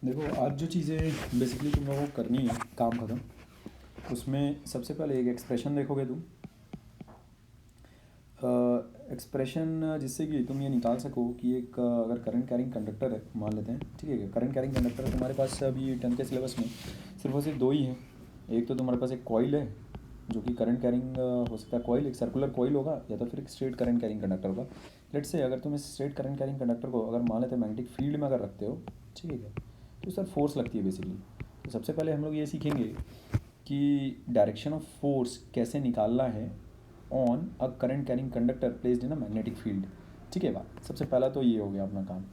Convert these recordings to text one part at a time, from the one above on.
देखो, आज जो चीज़ें बेसिकली तुम लोगों को करनी है काम ख़त्म, उसमें सबसे पहले एक एक्सप्रेशन देखोगे तुम। एक्सप्रेशन जिससे कि तुम ये निकाल सको कि एक अगर करंट कैरिंग कंडक्टर है, मान लेते हैं, ठीक है। करंट कैरिंग कंडक्टर तुम्हारे पास अभी 10 के सिलेबस में सिर्फ और सिर्फ दो ही हैं। एक तो तुम्हारे पास एक कॉइल है जो कि करंट कैरिंग हो सकता है। कॉइल एक सर्कुलर कॉइल होगा या तो फिर एक स्ट्रेट करंट कैरिंग कंडक्टर होगा। लेट्स से अगर तुम इस स्ट्रेट करंट कैरिंग कंडक्टर को अगर मान लेते हैं मैग्नेटिक फील्ड में अगर रखते हो, ठीक है, तो सर फोर्स लगती है बेसिकली। तो सबसे पहले हम लोग ये सीखेंगे कि डायरेक्शन ऑफ फोर्स कैसे निकालना है on a current carrying conductor placed in a magnetic field. ठीक है बात, सबसे पहला तो ये हो गया अपना काम।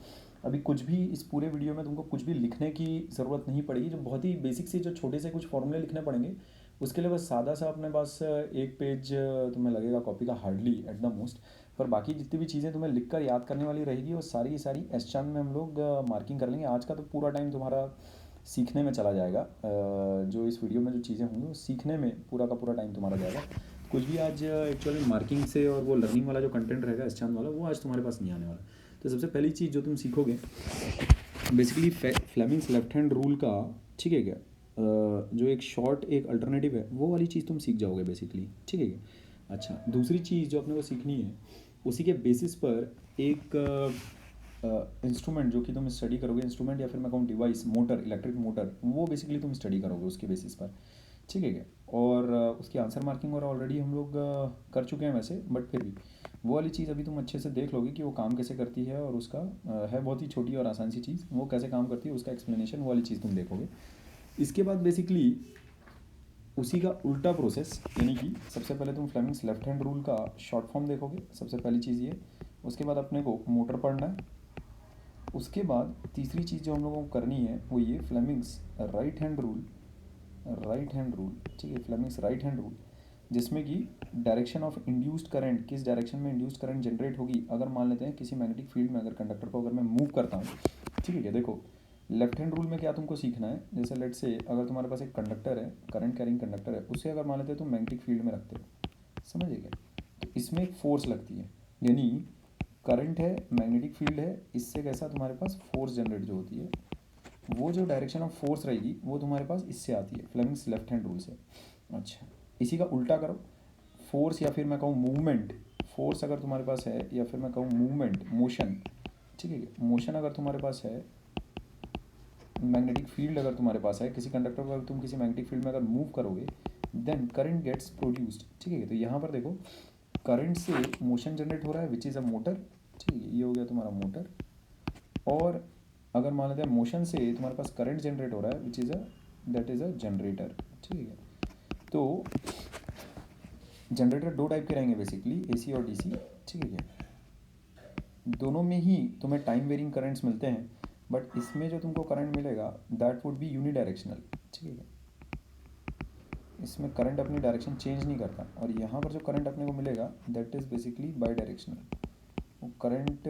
अभी कुछ भी इस पूरे वीडियो में तुमको कुछ भी लिखने की ज़रूरत नहीं पड़ेगी। जो बहुत ही बेसिक से जो छोटे से कुछ फॉर्मूले लिखने पड़ेंगे, उसके लिए बस सादा सा अपने पास एक पेज तुम्हें लगेगा कॉपी का, हार्डली एट द मोस्ट। पर बाकी जितनी भी चीज़ें तुम्हें लिख कर याद करने वाली रहेगी वो सारी की सारी एस चांद में हम लोग मार्किंग कर लेंगे। आज का तो पूरा टाइम तुम्हारा सीखने में चला जाएगा। जो इस वीडियो में जो चीज़ें होंगी वो सीखने में पूरा का पूरा टाइम तुम्हारा जाएगा। कुछ भी आज एक्चुअली मार्किंग से और वो लर्निंग वाला जो कंटेंट रहेगा इस चांद वाला, वो आज तुम्हारे पास नहीं आने वाला। तो सबसे पहली चीज़ जो तुम सीखोगे basically Fleming's left hand rule का, ठीक है क्या, जो एक शॉर्ट एक अल्टरनेटिव है वो वाली चीज़ तुम सीख जाओगे बेसिकली, ठीक है क्या। अच्छा, दूसरी चीज़ जो अपने को सीखनी है उसी के बेसिस पर एक इंस्ट्रूमेंट जो कि तुम स्टडी करोगे, इंस्ट्रूमेंट या फिर मैं कहूँ डिवाइस, मोटर, इलेक्ट्रिक मोटर, वो बेसिकली तुम स्टडी करोगे उसके बेसिस पर, ठीक है क्या। और उसकी आंसर मार्किंग और ऑलरेडी हम लोग कर चुके हैं वैसे, बट फिर भी वो वाली चीज़ अभी तुम अच्छे से देख लोगे कि वो काम कैसे करती है। और उसका है बहुत ही छोटी और आसान सी चीज़, वो कैसे काम करती है उसका एक्सप्लेनेशन, वो वाली चीज़ तुम देखोगे। इसके बाद बेसिकली उसी का उल्टा प्रोसेस, यानी कि सबसे पहले तुम फ्लेमिंग्स लेफ्ट हैंड रूल का शॉर्ट फॉर्म देखोगे, सबसे पहली चीज़ ये। उसके बाद अपने को मोटर पढ़ना है। उसके बाद तीसरी चीज़ जो हम लोगों को करनी है वो ये Fleming's right hand rule, right hand rule, ठीक है, फ्लेमिंग्स राइट हैंड रूल, जिसमें कि डायरेक्शन ऑफ इंड्यूस्ड करंट, किस डायरेक्शन में इंड्यूस्ड करंट जनरेट होगी अगर मान लेते हैं किसी मैग्नेटिक फील्ड में अगर कंडक्टर को अगर मैं मूव करता हूँ, ठीक है। देखो, लेफ्ट हैंड रूल में क्या तुमको सीखना है, जैसे लेट से अगर तुम्हारे पास एक कंडक्टर है, करंट कैरिंग कंडक्टर है, उसे अगर मान लेते हो तुम मैग्नेटिक फील्ड में रखते हो, समझिए क्या, तो इसमें एक फोर्स लगती है। यानी करंट है, मैग्नेटिक फील्ड है, इससे कैसा तुम्हारे पास फोर्स जनरेट जो होती है, वो जो डायरेक्शन ऑफ फोर्स रहेगी वो तुम्हारे पास इससे आती है, फ्लेमिंग्स लेफ्ट हैंड रूल से। अच्छा, इसी का उल्टा करो, फोर्स या फिर मैं कहूँ मूवमेंट, फोर्स अगर तुम्हारे पास है या फिर मैं कहूँ मूवमेंट, मोशन, ठीक है, मोशन अगर तुम्हारे पास है, मैग्नेटिक फील्ड अगर तुम्हारे पास है, किसी कंडक्टर को अगर तुम किसी मैग्नेटिक फील्ड में अगर मूव करोगे देन करंट गेट्स प्रोड्यूस्ड, ठीक है। तो यहाँ पर देखो, करंट से मोशन जनरेट हो रहा है विच इज़ अ मोटर, ठीक है, ये हो गया तुम्हारा मोटर। और अगर मान लेते हैं मोशन से तुम्हारे पास करंट जनरेट हो रहा है which is a, that is a generator, ठीक है। तो जनरेटर दो टाइप के रहेंगे बेसिकली, एसी और डीसी, ठीक है। दोनों में ही तुम्हें टाइम वेरिंग करंट्स मिलते हैं, बट इसमें जो तुमको करंट मिलेगा दैट वुड बी यूनिडायरेक्शनल, ठीक है। इसमें करंट अपनी डायरेक्शन चेंज नहीं करता। और यहाँ पर जो करंट अपने को मिलेगा that is basically by directional. वो करंट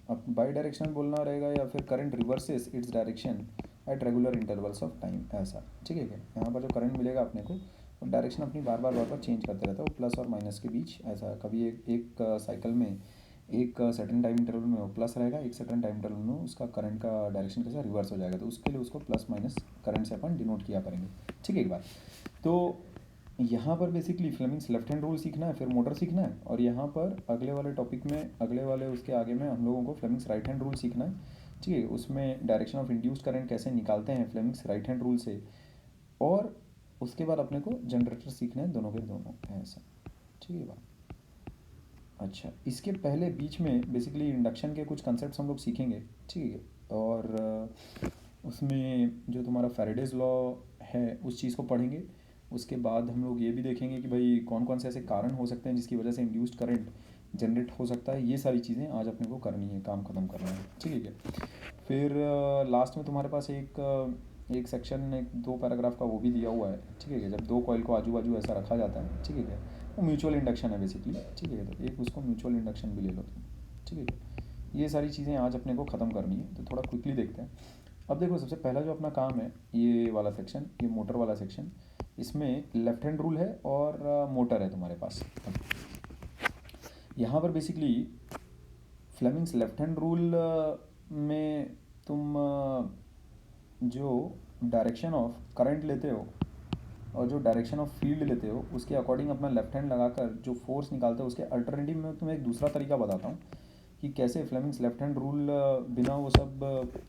अब बाई डायरेक्शनल बोलना रहेगा या फिर current reverses its direction at regular intervals of time, ऐसा, ठीक है क्या। यहाँ पर जो करंट मिलेगा अपने को वो डायरेक्शन अपनी बार बार चेंज करते रहता है, वो प्लस और माइनस के बीच, ऐसा कभी एक साइकिल में एक सर्टेन टाइम इंटरवल में वो प्लस रहेगा, एक सर्टेन टाइम इंटरवल में उसका करंट का डायरेक्शन कैसा रिवर्स हो जाएगा, तो उसके लिए उसको प्लस माइनस करंट से अपन डिनोट किया करेंगे, ठीक है। एक बात तो यहाँ पर basically Fleming's left hand rule सीखना है, फिर मोटर सीखना है। और यहाँ पर अगले वाले टॉपिक में, अगले वाले उसके आगे में हम लोगों को फ्लेमिंग्स राइट हैंड रूल सीखना है, ठीक है। उसमें डायरेक्शन ऑफ इंड्यूस्ड करंट कैसे निकालते हैं फ्लेमिंग्स राइट हैंड रूल से। और उसके बाद अपने को जनरेटर सीखना है, दोनों के दोनों, ऐसा, ठीक है बात। अच्छा, इसके पहले बीच में बेसिकली इंडक्शन के कुछ कंसेप्ट हम लोग सीखेंगे, ठीक है। और उसमें जो तुम्हारा फैराडेज लॉ है उस चीज़ को पढ़ेंगे। उसके बाद हम लोग ये भी देखेंगे कि भाई कौन कौन से ऐसे कारण हो सकते हैं जिसकी वजह से इंड्यूस्ड करंट जनरेट हो सकता है। ये सारी चीज़ें आज अपने को करनी है, काम ख़त्म करना है, ठीक है क्या। फिर लास्ट में तुम्हारे पास एक सेक्शन, एक दो पैराग्राफ का वो भी दिया हुआ है, ठीक है क्या। जब दो कॉइल को आजू बाजू ऐसा रखा जाता है, ठीक है क्या, वो म्यूचुअल इंडक्शन है बेसिकली, ठीक है। तो एक उसको म्यूचुअल इंडक्शन भी ले लो तुम, ठीक है क्या। ये सारी चीज़ें आज अपने को ख़त्म करनी है, तो थोड़ा क्विकली देखते हैं। अब देखो, सबसे पहला जो अपना काम है ये वाला सेक्शन, ये मोटर वाला सेक्शन, इसमें लेफ्ट हैंड रूल है और मोटर है तुम्हारे पास। यहाँ पर basically Fleming's left hand rule में तुम जो डायरेक्शन ऑफ करंट लेते हो और जो डायरेक्शन ऑफ फील्ड लेते हो उसके अकॉर्डिंग अपना लेफ्ट हैंड लगाकर जो फोर्स निकालते हो उसके अल्टरनेटिव में तुम्हें एक दूसरा तरीका बताता हूँ कि कैसे फ्लेमिंग्स लेफ्ट हैंड रूल बिना वो सब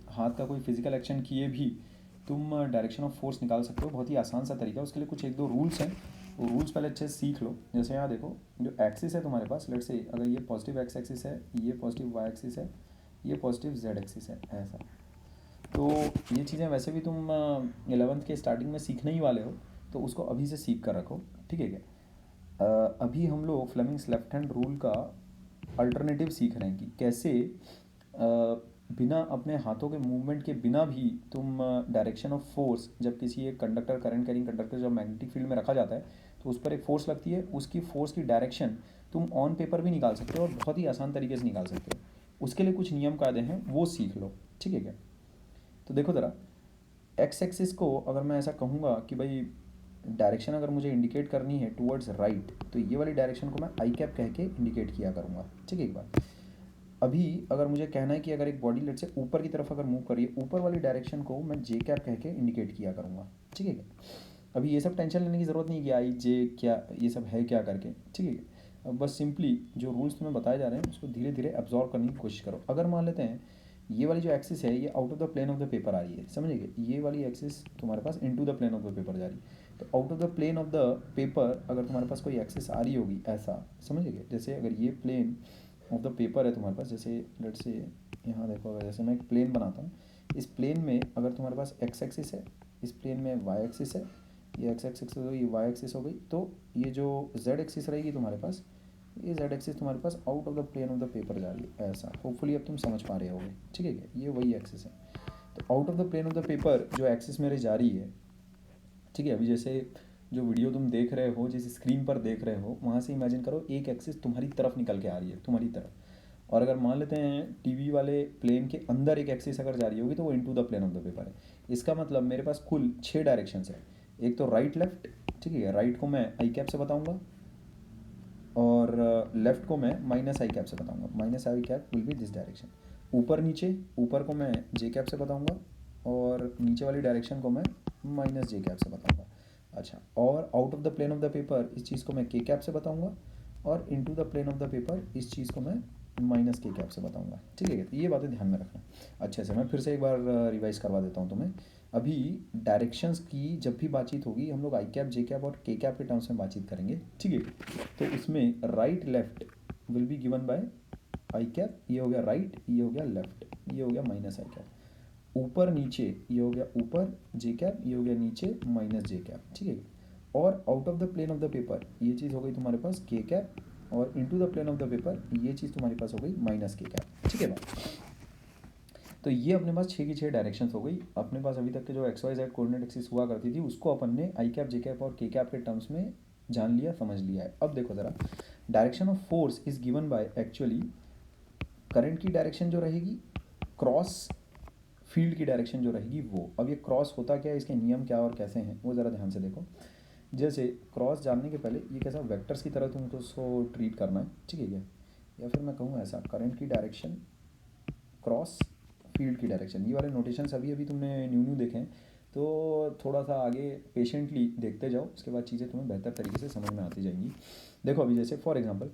हाथ का कोई फिजिकल एक्शन किए भी तुम डायरेक्शन ऑफ फोर्स निकाल सकते हो। बहुत ही आसान सा तरीका है। उसके लिए कुछ एक दो रूल्स हैं, वो रूल्स पहले अच्छे से सीख लो। जैसे यहाँ देखो, जो एक्सिस है तुम्हारे पास, लेट से अगर ये पॉजिटिव एक्स एक्सिस है, ये पॉजिटिव वाई एक्सिस है, ये पॉजिटिव जेड एक्सिस है, ऐसा। तो ये चीज़ें वैसे भी तुम 11th के स्टार्टिंग में सीखने ही वाले हो, तो उसको अभी से सीख कर रखो, ठीक है क्या। अभी हम लोग फ्लेमिंग्स लेफ्ट हैंड रूल का अल्टरनेटिव सीख रहे हैं कि कैसे बिना अपने हाथों के मूवमेंट के बिना भी तुम डायरेक्शन ऑफ फोर्स, जब किसी एक कंडक्टर, करंट कैरिंग कंडक्टर जब मैग्नेटिक फील्ड में रखा जाता है तो उस पर एक फोर्स लगती है, उसकी फोर्स की डायरेक्शन तुम ऑन पेपर भी निकाल सकते हो और बहुत ही आसान तरीके से निकाल सकते हो। उसके लिए कुछ नियम कायदे हैं, वो सीख लो, ठीक है क्या। तो देखो ज़रा, एक्स एक्सिस को अगर मैं ऐसा कहूँगा कि भाई डायरेक्शन अगर मुझे इंडिकेट करनी है टुवर्ड्स राइट, तो ये वाली डायरेक्शन को मैं आई कैप कह के इंडिकेट किया करूँगा, ठीक है। एक बार अभी अगर मुझे कहना है कि अगर एक बॉडी लेट से ऊपर की तरफ अगर मूव कर रही है, ऊपर वाली डायरेक्शन को मैं जे कैप कह के इंडिकेट किया करूँगा, ठीक है क्या। अभी ये सब टेंशन लेने की ज़रूरत नहीं कि आई जे क्या ये सब है क्या करके, ठीक है। अब बस सिंपली जो रूल्स तुम्हें बताए जा रहे हैं उसको धीरे धीरे एब्जॉर्व करने की कोशिश करो। अगर मान लेते हैं ये वाली जो एक्सिस है ये out of the plane of the paper आ रही है, समझिए, ये वाली एक्सिस तुम्हारे पास into the plane of the paper जा रही है, तो out of the plane of the paper अगर तुम्हारे पास कोई एक्सिस आ रही होगी ऐसा, समझिए, जैसे अगर ये प्लेन ऑफ द पेपर है तुम्हारे पास, जैसे लेट से यहाँ देखो, अगर जैसे मैं एक प्लेन बनाता हूँ, इस प्लेन में अगर तुम्हारे पास एक्स एक्सिस है, इस प्लेन में वाई एक्सिस है, ये एक्स एक्सिस हो गई, ये वाई एक्सिस हो गई, तो ये जो जेड एक्सिस रहेगी तुम्हारे पास, ये जेड एक्सिस तुम्हारे पास out of the plane of the paper जा रही है, ऐसा। होपफुली अब तुम समझ पा रहे होगे, ठीक है क्या। ये वही एक्सिस है, तो out of the plane of the paper जो एक्सिस मेरे जा रही है, ठीक है। अभी जैसे जो वीडियो तुम देख रहे हो, जिस स्क्रीन पर देख रहे हो, वहाँ से इमेजिन करो एक एक्सिस तुम्हारी तरफ निकल के आ रही है, तुम्हारी तरफ। और अगर मान लेते हैं टीवी वाले प्लेन के अंदर एक एक्सिस अगर जा रही होगी तो वो into the plane of the paper है। इसका मतलब मेरे पास कुल 6 डायरेक्शंस है। एक तो राइट लेफ्ट, ठीक है, राइट को मैं आई कैप से बताऊंगा और लेफ्ट को मैं माइनस आई कैप से बताऊंगा। Minus I cap will be this direction. ऊपर नीचे, ऊपर को मैं जे कैप से बताऊंगा और नीचे वाली डायरेक्शन को मैं माइनस जे कैप से बताऊंगा। अच्छा, और out of the plane of the paper इस चीज़ को मैं के कैप से बताऊंगा और into the plane of the paper इस चीज़ को मैं माइनस के कैप से बताऊंगा, ठीक है। तो ये बातें ध्यान में रखना अच्छे से। मैं फिर से एक बार रिवाइज करवा देता हूँ तुम्हें। अभी डायरेक्शंस की जब भी बातचीत होगी हम लोग आई कैप, जे कैप और के कैप के टर्म्स में बातचीत करेंगे, ठीक है। तो इसमें right left will be given by I cap, ये हो गया राइट, ये हो गया लेफ्ट, ये हो गया माइनस आई कैप। ऊपर नीचे ये हो गया ऊपर जे कैप, ये हो गया नीचे माइनस जे कैप, ठीक है। और out of the plane of the paper ये चीज़ हो गई तुम्हारे पास के कैप और into the plane of the paper ये चीज़ तुम्हारे पास हो गई माइनस के कैप, ठीक है भाई। तो ये अपने पास 6 की 6 डायरेक्शंस हो गई। अपने पास अभी तक के जो X Y Z coordinate axis हुआ करती थी उसको अपन ने आई कैप, जे कैप और के कैप के टर्म्स में जान लिया, समझ लिया है। अब देखो ज़रा, direction of force is given by actually current की डायरेक्शन जो रहेगी क्रॉस फील्ड की डायरेक्शन जो रहेगी वो। अब ये क्रॉस होता क्या है, इसके नियम क्या और कैसे हैं, वो ज़रा ध्यान से देखो। जैसे क्रॉस जानने के पहले ये कैसा वेक्टर्स की तरह तुमको उसको ट्रीट करना है, ठीक है क्या। या फिर मैं कहूँ ऐसा, करंट की डायरेक्शन क्रॉस फील्ड की डायरेक्शन, ये वाले नोटेशंस अभी अभी तुमने न्यू न्यू देखे हैं, तो थोड़ा सा आगे पेशेंटली देखते जाओ, उसके बाद चीज़ें तुम्हें बेहतर तरीके से समझ में आती जाएंगी। देखो अभी जैसे फॉर एग्जांपल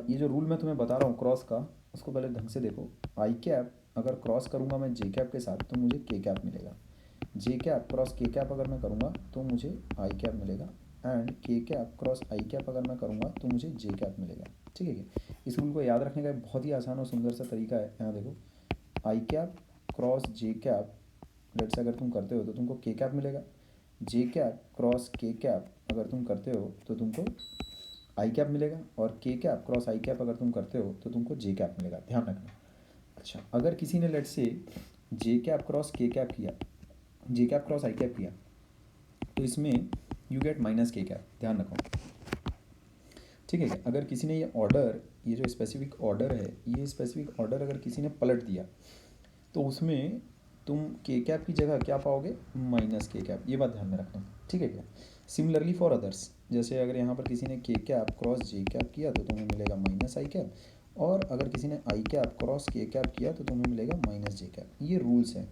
ये जो रूल मैं तुम्हें बता रहा हूँ क्रॉस का, उसको पहले ढंग से देखो। आई कैप अगर क्रॉस करूँगा मैं जे कैप के साथ तो मुझे के कैप मिलेगा। जे कैप क्रॉस के कैप अगर मैं करूँगा तो मुझे आई कैप मिलेगा। एंड के कैप क्रॉस आई कैप अगर मैं करूँगा तो मुझे जे कैप मिलेगा, ठीक है क्या। इस रूल को याद रखने का एक बहुत ही आसान और सुंदर सा तरीका है। यहाँ देखो, आई कैप क्रॉस जे कैप, लेट से अगर तुम करते हो तो तुमको के कैप मिलेगा। जे कैप क्रॉस के कैप अगर तुम करते हो तो तुमको आई कैप मिलेगा। और के कैप क्रॉस आई कैप अगर तुम करते हो तो तुमको जे कैप मिलेगा, ध्यान रखना। अच्छा, अगर किसी ने लेट से जे कैप क्रॉस के कैप किया, जे कैप क्रॉस आई कैप किया, तो इसमें यू गेट माइनस के कैप, ध्यान रखो, ठीक है। अगर किसी ने ये ऑर्डर, ये जो स्पेसिफिक ऑर्डर है, ये स्पेसिफिक ऑर्डर अगर किसी ने पलट दिया तो उसमें तुम के कैप की जगह क्या पाओगे, माइनस के कैप, ये बात ध्यान में रखना, ठीक है क्या। सिमिलरली फॉर अदर्स, जैसे अगर यहाँ पर किसी ने के कैप क्रॉस जे कैप किया तो तुम्हें मिलेगा माइनस आई कैप, और अगर किसी ने आई कैप क्रॉस के कैप किया तो तुम्हें मिलेगा माइनस जे कैप। ये रूल्स हैं,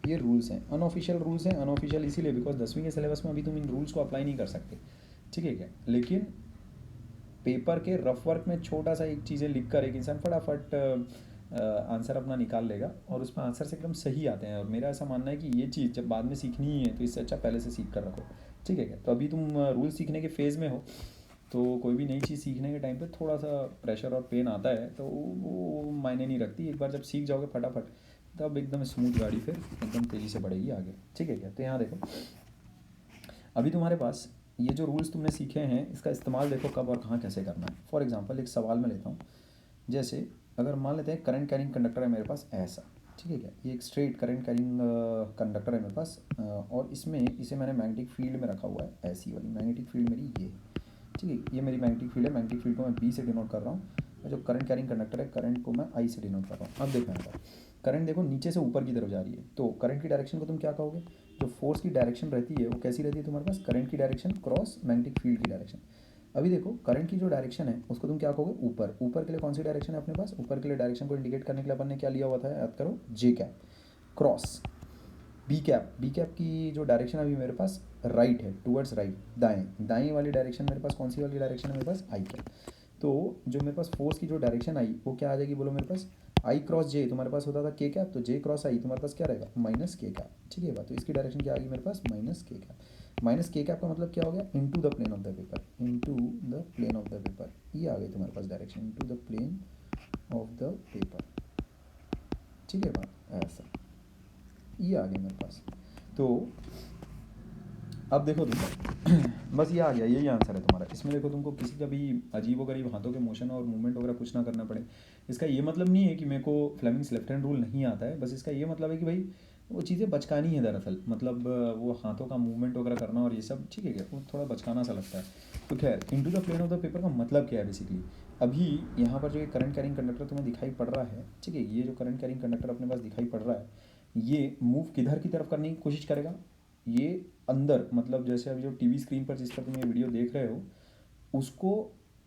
ये रूल्स हैं, अनऑफिशियल रूल्स हैं। अनऑफिशियल इसीलिए बिकॉज 10वीं के सिलेबस में अभी तुम इन रूल्स को अप्लाई नहीं कर सकते, ठीक है क्या। लेकिन पेपर के रफ वर्क में छोटा सा एक चीज़ें लिख कर एक इंसान फटाफट आंसर अपना निकाल लेगा और उसमें आंसर से एकदम सही आते हैं। और मेरा ऐसा मानना है कि ये चीज़ जब बाद में सीखनी ही है तो इससे अच्छा पहले से सीख कर रखो, ठीक है क्या। तो अभी तुम रूल सीखने के फेज़ में हो, तो कोई भी नई चीज़ सीखने के टाइम पे थोड़ा सा प्रेशर और पेन आता है, तो वो मायने नहीं रखती। एक बार जब सीख जाओगे फटाफट तब एकदम स्मूथ गाड़ी फिर एकदम तेज़ी से बढ़ेगी आगे, ठीक है क्या। तो यहाँ देखो अभी तुम्हारे पास ये जो रूल्स तुमने सीखे हैं इसका इस्तेमाल देखो कब और कहाँ कैसे करना है। फॉर एग्जांपल एक सवाल मैं लेता हूँ, जैसे अगर मान लेते हैं करंट कैरिंग कंडक्टर है मेरे पास ऐसा, ठीक है क्या। ये एक स्ट्रेट करंट कैरिंग कंडक्टर है मेरे पास और इसमें इसे मैंने मैग्नेटिक फील्ड में रखा हुआ है, ऐसी वाली मैग्नेटिक फील्ड मेरी ये, ठीक है। ये मेरी मैग्नेटिक फील्ड है, मैग्नेटिक फील्ड को मैं बी से डिनोट कर रहा हूँ और जो करंट कैरिंग कंडक्टर है करंट को मैं आई से डिनोट कर रहा हूँ। अब देखो यहाँ पर करंट देखो नीचे से ऊपर की तरफ जा रही है, तो करंट की डायरेक्शन को तुम क्या कहोगे। जो फोर्स की डायरेक्शन रहती है वो कैसी रहती है तुम्हारे पास, करंट की डायरेक्शन क्रॉस मैग्नेटिक फील्ड की डायरेक्शन। अभी देखो करंट की जो डायरेक्शन है उसको तुम क्या कहोगे, ऊपर। ऊपर के लिए कौन सी डायरेक्शन है अपने पास, ऊपर के लिए डायरेक्शन को इंडिकेट करने के लिए अपन ने क्या लिया हुआ था, याद करो, J cap. Cross B cap, B cap की जो डायरेक्शन अभी मेरे पास राइट है, टूवर्ड्स राइट, दाएं, दाएं वाली डायरेक्शन मेरे पास कौन सी वाली डायरेक्शन है मेरे पास, आई कैप। तो जो मेरे पास फोर्स की जो डायरेक्शन आई वो क्या आ जाएगी बोलो मेरे पास, आई क्रॉस जे तुम्हारे पास होता था के कैप, तो जे क्रॉस आई तुम्हारे पास क्या रहेगा, माइनस के कैप, ठीक है बात। तो इसकी डायरेक्शन क्या आ गई मेरे पास, माइनस के कैप। माइनस के कैप का मतलब क्या हो गया, into the plane of the paper, into the plane of the paper, ये आ गई तुम्हारे पास direction, into the plane of the paper, ठीक है बात, ऐसा ये आ गया मेरे पास। तो अब देखो तुम बस ये आ गया, यही आंसर है तुम्हारा। इसमें देखो तुमको किसी का भी अजीब वगरीब हाथों के मोशन और मूवमेंट वगैरह कुछ ना करना पड़े। इसका ये मतलब नहीं है कि मेरे को फ्लेमिंग्स लेफ्ट हैंड रूल नहीं आता है, बस इसका ये मतलब है कि भाई वो चीज़ें बचकानी है दरअसल, मतलब वो हाथों का मूवमेंट वगैरह करना और ये सब, ठीक है क्या, वो थोड़ा बचकाना सा लगता है। तो खैर into the plane of the paper का मतलब क्या है बेसिकली, अभी यहाँ पर जो ये करंट कैरिंग कंडक्टर तुम्हें दिखाई पड़ रहा है, ठीक है, ये जो करंट कैरिंग कंडक्टर अपने पास दिखाई पड़ रहा है, ये मूव किधर की तरफ करने की कोशिश करेगा, ये अंदर, मतलब जैसे अभी जो टीवी स्क्रीन पर जिस पर तुम ये वीडियो देख रहे हो उसको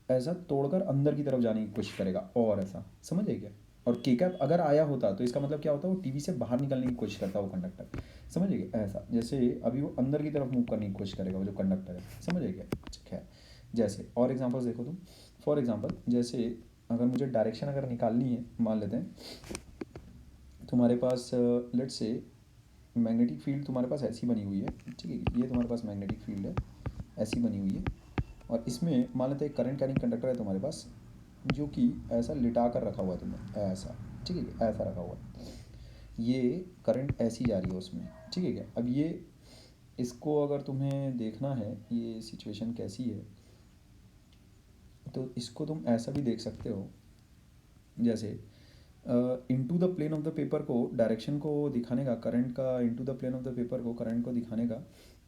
ऐसा तोड़कर अंदर की तरफ जाने की कोशिश करेगा, और ऐसा समझ है क्या। और के कैप अगर आया होता तो इसका मतलब क्या होता, वो टीवी से बाहर निकलने की कोशिश करता वो कंडक्टर, समझ है क्या। ऐसा जैसे अभी वो अंदर की तरफ मूव करने की कोशिश करेगा वो जो कंडक्टर है, समझ है क्या। खैर जैसे और एग्जांपल्स देखो तुम, फॉर एग्जांपल जैसे अगर मुझे डायरेक्शन अगर निकालनी है, मान लेते हैं तुम्हारे पास लेट से मैग्नेटिक फील्ड तुम्हारे पास ऐसी बनी हुई है, ठीक है, ये तुम्हारे पास मैग्नेटिक फील्ड है ऐसी बनी हुई है, और इसमें मान लेते हैं करंट कैरिंग कंडक्टर है तुम्हारे पास जो कि ऐसा लिटा कर रखा हुआ है तुमने ऐसा, ठीक है, ऐसा रखा हुआ है, ये करंट ऐसी जा रही है उसमें, ठीक है क्या। अब ये इसको अगर तुम्हें देखना है ये सिचुएशन कैसी है, तो इसको तुम ऐसा भी देख सकते हो, जैसे into the plane of the paper को डायरेक्शन को दिखाने का, करंट का into the plane of the paper को करंट को दिखाने का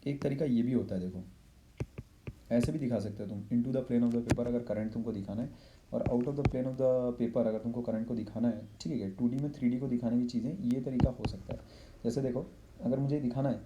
एक तरीका ये भी होता है। देखो ऐसे भी दिखा सकते हो तुम, into the plane of the paper अगर करंट तुमको दिखाना है, और out of the plane of the paper अगर तुमको करंट को दिखाना है, ठीक है, 2D में 3D को दिखाने की चीज़ें, ये तरीका हो सकता है। जैसे देखो अगर मुझे दिखाना है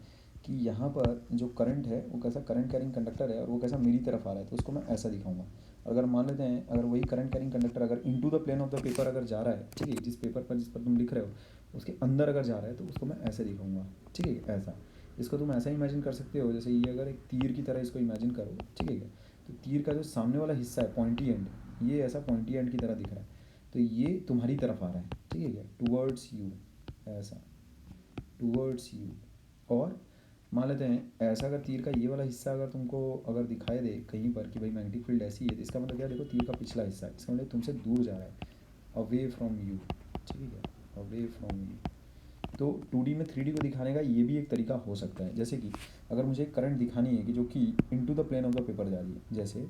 कि यहाँ पर जो करंट है वो कैसा करंट कैरिंग कंडक्टर है और वो कैसा मेरी तरफ आ रहा है, तो उसको मैं ऐसा दिखाऊंगा। अगर मान लेते हैं अगर वही करंट कैरिंग कंडक्टर अगर into the plane of the paper अगर जा रहा है, ठीक है, जिस पेपर पर जिस पर तुम लिख रहे हो उसके अंदर अगर जा रहा है तो उसको मैं ऐसे दिखाऊंगा, ठीक है, ऐसा। इसको तुम ऐसा इमेजिन कर सकते हो जैसे ये अगर एक तीर की तरह इसको इमेजिन करो, ठीक है क्या, तो तीर का जो सामने वाला हिस्सा है पॉइंटी एंड, ये ऐसा पॉइंटी एंड की तरह दिख रहा है, तो ये तुम्हारी तरफ आ रहा है, ठीक है क्या, टूवर्ड्स यू, ऐसा टूवर्ड्स यू। और मान लेते हैं ऐसा अगर तीर का ये वाला हिस्सा अगर तुमको अगर दिखाई दे कहीं पर कि भाई मैग्नेटिक फील्ड ऐसी है, तो इसका मतलब क्या, देखो तीर का पिछला हिस्सा है, इसका मतलब तुमसे दूर जा रहा है, अवे फ्रॉम यू, ठीक है, अवे फ्रॉम यू। तो 2D में 3D को दिखाने का ये भी एक तरीका हो सकता है। जैसे कि अगर मुझे करंट दिखानी है कि जो कि into the plane of the paper जा रही है, जैसे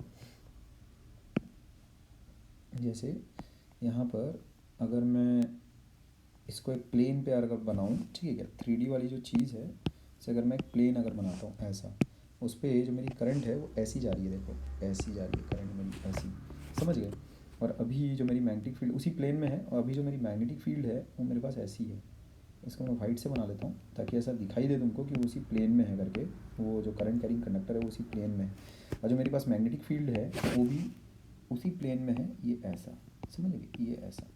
जैसे यहाँ पर अगर मैं इसको एक प्लेन पे अगर बनाऊँ, ठीक है क्या, 3D वाली जो चीज़ है इसे अगर मैं एक प्लेन अगर बनाता हूँ ऐसा, उस पर जो मेरी करंट है वो ऐसी जा रही है, देखो ऐसी जा रही है करंट मेरी ऐसी, समझ गए। और अभी जो मेरी मैग्नेटिक फील्ड उसी प्लेन में है, और अभी जो मेरी मैग्नेटिक फील्ड है वो मेरे पास ऐसी है। इसको मैं वाइट से बना लेता हूँ ताकि ऐसा दिखाई दे तुमको कि वो उसी प्लेन में है करके, वो जो करंट कैरिंग कंडक्टर है वो उसी प्लेन में है, और जो मेरे पास मैग्नेटिक फील्ड है वो भी उसी प्लेन में है, ये ऐसा, समझ गए, ये ऐसा